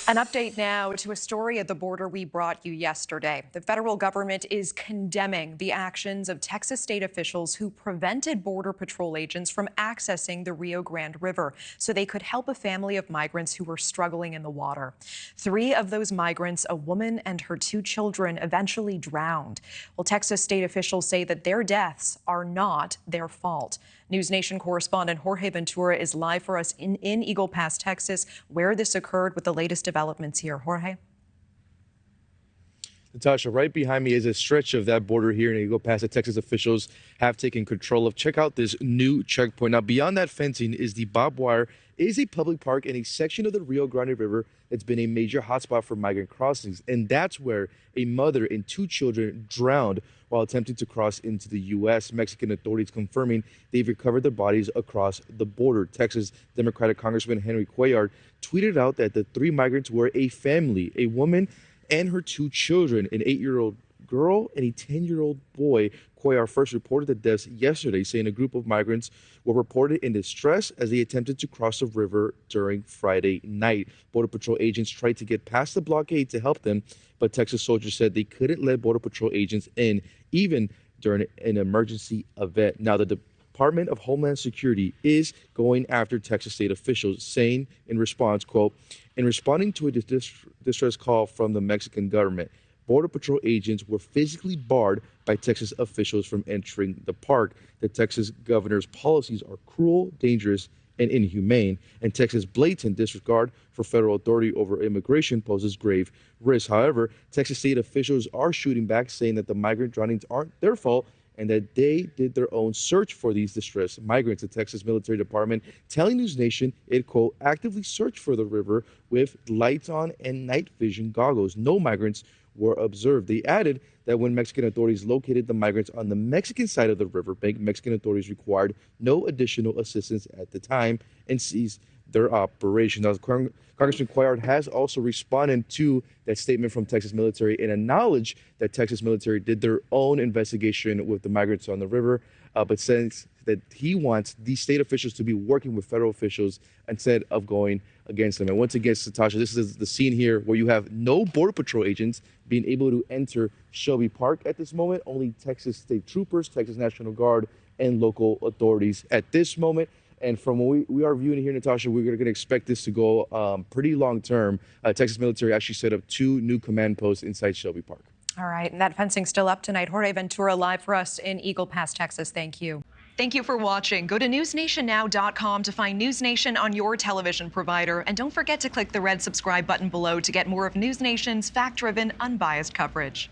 An update now to a story at the border we brought you yesterday. The federal government is condemning the actions of Texas state officials who prevented Border Patrol agents from accessing the Rio Grande River so they could help a family of migrants who were struggling in the water. 3 of those migrants, a woman and her 2 children, eventually drowned. Well, Texas state officials say that their deaths are not their fault. NewsNation correspondent Jorge Ventura is live for us in Eagle Pass, Texas, where this occurred with the latest developments here. Jorge. Natasha, right behind me is a stretch of that border here in Eagle Pass that Texas officials have taken control of. Check out this new checkpoint. Now, beyond that fencing is the barbed wire. It is a public park and a section of the Rio Grande River that's been a major hotspot for migrant crossings. And that's where a mother and 2 children drowned while attempting to cross into the U.S. Mexican authorities confirming they've recovered their bodies across the border. Texas Democratic Congressman Henry Cuellar tweeted out that the 3 migrants were a family, a woman and her 2 children, an 8-year-old girl and a 10-year-old boy. Cuellar first reported the deaths yesterday, saying a group of migrants were reported in distress as they attempted to cross the river during Friday night. Border Patrol agents tried to get past the blockade to help them, but Texas soldiers said they couldn't let Border Patrol agents in, even during an emergency event. Now, the Department of Homeland Security is going after Texas state officials, saying in response, quote, in responding to a distress call from the Mexican government, Border Patrol agents were physically barred by Texas officials from entering the park. The Texas governor's policies are cruel, dangerous, and inhumane, and Texas' blatant disregard for federal authority over immigration poses grave risk. However, Texas state officials are shooting back, saying that the migrant drownings aren't their fault and that they did their own search for these distressed migrants. The Texas Military Department telling NewsNation it, quote, actively searched for the river with lights on and night vision goggles. No migrants were observed. They added that when Mexican authorities located the migrants on the Mexican side of the riverbank, Mexican authorities required no additional assistance at the time and ceased their operation. Now, Congressman Cuellar has also responded to that statement from Texas military and acknowledged that Texas military did their own investigation with the migrants on the river, but says that he wants these state officials to be working with federal officials instead of going against them. And once again, Natasha, this is the scene here where you have no Border Patrol agents being able to enter Shelby Park at this moment. Only Texas state troopers, Texas National Guard, and local authorities at this moment. And from what we are viewing here, Natasha, we're going to expect this to go pretty long term. Texas military actually set up 2 new command posts inside Shelby Park. All right. And that fencing's still up tonight. Jorge Ventura live for us in Eagle Pass, Texas. Thank you. Thank you for watching. Go to newsnationnow.com to find NewsNation on your television provider. And don't forget to click the red subscribe button below to get more of NewsNation's fact-driven, unbiased coverage.